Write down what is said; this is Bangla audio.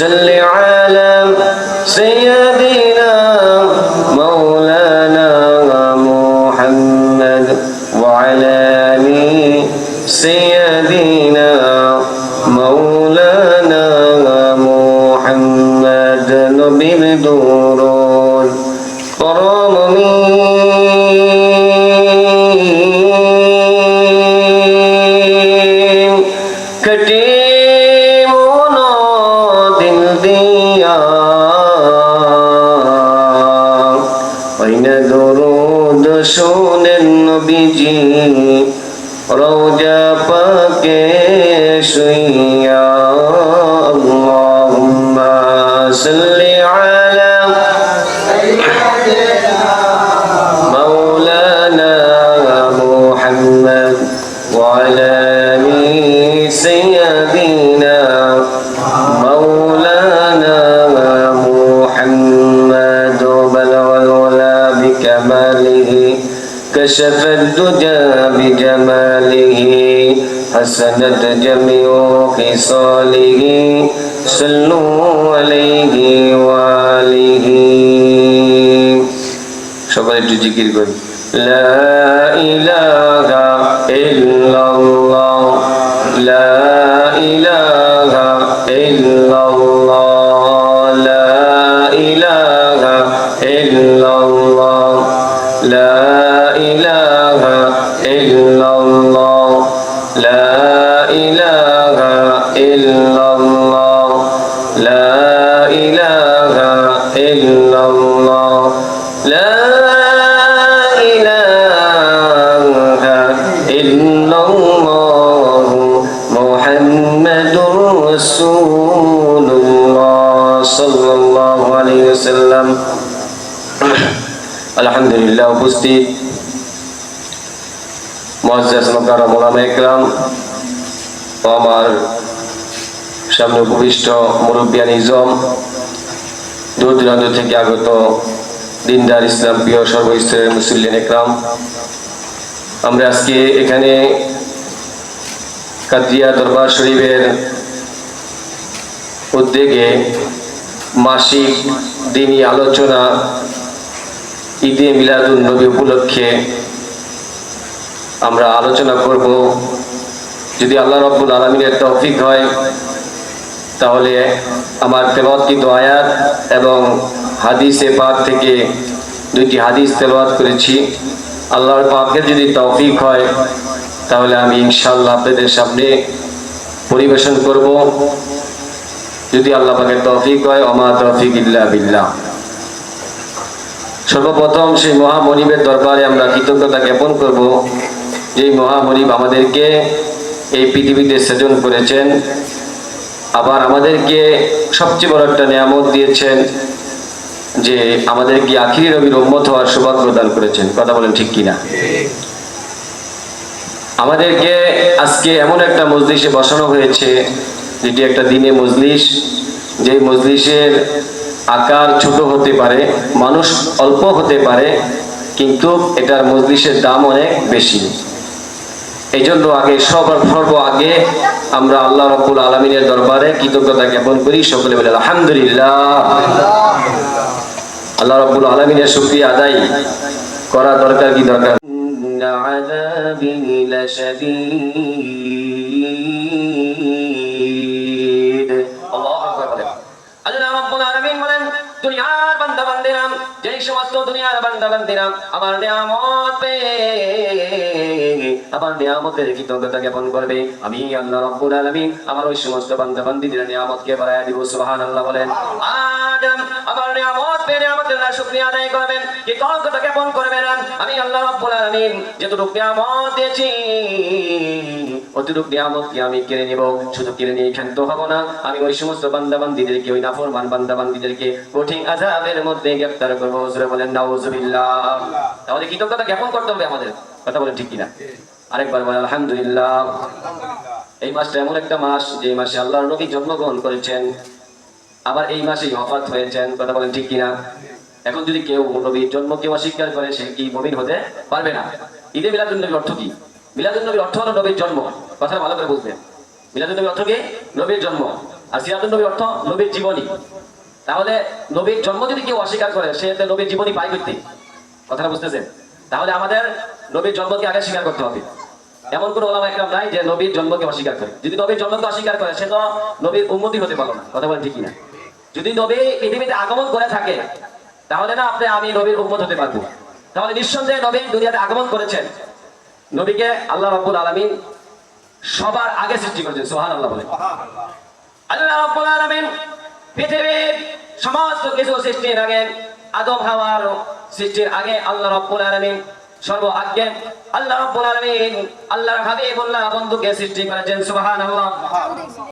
صل على سيدنا مولانا محمد وعلى آل سيدنا مولانا محمد نبي بدورون করমমিন কটি মনো দিল দিয়া ওইনা দরুদ শুনেন নবীজি রওজা পাকে শুইয়া আল্লাহুম্মা সাল্লি আলা مولانا محمد وعلى آل سيدنا مولانا محمد بلغ العلا بكماله كشف الدجى بجماله حسنت جميع خصاله صلوا عليه وآله সবাই একটু জিকির করি লা ইলাহা ইল্লাল্লাহ লা ইলাহা ইল্লাল্লাহ লা ইলাহা ইল্লাল্লাহ লা ইলাহা ইল্লাল্লাহ লা ইলাহা ইল্লাল্লাহ লা ইলাহা ইল্লাল্লাহ লা আলহামদুলিল্লাহ। উপস্থিত মুআজ্জাজ মুকাররম উলামায়ে ইকরাম ও আমার সামনে উপবিষ্ট মুরব্বিয়ান ইজম, দূর দূরান্ত থেকে আগত দিনদার ইসলাম প্রিয় সর্বস্তরের মুসল্লিন ইকরাম, আমরা আজকে এখানে কাদরিয়া দরবার শরীফের উদ্যোগে মাসিক দিনী আলোচনা ঈদে মিলাদুন নবী উপলক্ষে আমরা আলোচনা করব। যদি আল্লাহ রাব্বুল আলামিনের তৌফিক হয় তাহলে আমার তেলাওয়াতকৃত আয়াত এবং হাদিসে পাক থেকে দুইটি হাদিস তেলাওয়াত করেছি। আল্লাহর পাকের যদি তৌফিক হয় তাহলে আমি ইনশাআল্লাহ আপনাদের সামনে পরিবেশন করব। যদি আল্লাহ পাকের তৌফিক হয়, ওমা তৌফিক ইল্লা বিল্লাহ। সর্বপ্রথম সেই মহামনিবের দরবারে আমরা কৃতজ্ঞতা জ্ঞাপন করব, যেই মহামনিব আমাদেরকে এই পৃথিবীতে সৃজন করেছেন, আবার আমাদেরকে সবচেয়ে বড় একটা নিয়ামত দিয়েছেন যে আমাদেরকে আখিরি নবীর উম্মত হওয়ার সৌভাগ্য প্রদান করেছেন। কথা বলেন ঠিক কিনা? আমাদেরকে আজকে এমন একটা মজলিসে বসানো হয়েছে যেটি একটা দিনে মজলিস, যে মজলিসের আকার ছোট হতে পারে, মানুষ অল্প হতে পারে, কিন্তু এটার মজলিসের দাম অনেক বেশি। এই জন্য আগে সর্ব আগে আমরা আল্লাহ রাব্বুল আলামিনের দরবারে কৃতজ্ঞতা জ্ঞাপন করি। সকলে বলে আলহামদুলিল্লাহ। আল্লাহ রাব্বুল আলামিনের শুকরিয়া আদায় করা দরকার। কি দরকার? আল্লাহ রাব্বুল আলামিন বলেন, দুনিয়ার বান্দা বান্দিরা, যেই সমস্ত দুনিয়ার বান্দা বান্দিরা আমার নিয়ামত পেয়ে আমার নিয়ামতের কৃতজ্ঞতা জ্ঞাপন করবে, আমি আল্লাহ রাব্বুল আলামিন আমার ওই সমস্ত বান্দা বান্দিদের নিয়ামতকে বাড়ায়া দিব। সুবহানাল্লাহ বলেন। আদম আমার নিয়ামত পেয়ে নিয়ামতের শুকরিয়া আদায় করবেন, কৃতজ্ঞতা জ্ঞাপন করবেন। আমি আল্লাহ রাব্বুল আলামিন যতটুকু নিয়ামত দিয়েছি অতটুকু নিয়ামতকে আমি কেড়ে নেব। শুধু কেড়ে নিয়ে ক্ষান্ত হব না, আমি ওই সমস্ত বান্দা বান্দিদেরকে, ওই নাফরমান বান্দা বান্দিদেরকে কঠিন আযাবের মধ্যে গ্রেফতার করব। জোরে বলেন নাউযুবিল্লাহ। তাহলে কৃতজ্ঞতা জ্ঞাপন করতে হবে আমাদের। কথা বলেন ঠিক কিনা? আরেকবার বলেন আলহামদুলিল্লাহ। এই মাসটা এমন একটা মাস যে মাসে আল্লাহর নবী জন্মগ্রহণ করেছেন, আবার এই মাসেই ওফাত হয়েছেন। কথা বলেন ঠিক কিনা? এখন যদি কেউ নবীর জন্মকে অস্বীকার করে সে কি মুমিন হতে পারবে না। ঈদে মিলাদুন নবীর অর্থ কি? মিলাদুন নবীর অর্থ হলো নবীর জন্ম। কথা ভালো করে বুঝবেন। মিলাদুন নবীর অর্থ কি? নবীর জন্ম। আর সিরাতুন নবী অর্থ নবীর জীবনী। তাহলে নবীর জন্ম যদি কেউ অস্বীকার করে সে নবীর জীবনী পাই করতে, কথাটা বুঝতেছেন? তাহলে আমাদের নবীর জন্মকে আগে স্বীকার করতে হবে। এমন কোন ওলামা একরাম নাই যে নবীর জন্মকে অস্বীকার করে। যদি নবীর জন্মকে অস্বীকার করে সে তো নবীর উম্মতি হতে পারলো না, কথা বলেন ঠিক কিনা? যদি নবী পৃথিবীতে আগমন করে থাকে তাহলে না আমি নবীর উম্মত হতে পারবো। তাহলে নিঃসন্দেহে নবী দুনিয়াতে আগমন করেছেন। নবীকে আল্লাহ রাব্বুল আলামিন সবার আগে সৃষ্টি করেছেন, সুবহানাল্লাহ বলেন। আল্লাহ রাব্বুল আলামিন পৃথিবীর সমস্ত কিছু সৃষ্টির আগে, আদম হাওয়ার সৃষ্টির আগে আল্লাহ রাব্বুল আলামিন সর্বআগে আল্লাহ রাব্বুল আলামিন আল্লাহর হাবিবুল্লাহ বন্ধুকে সৃষ্টি করেছেন, সুবহানাল্লাহ।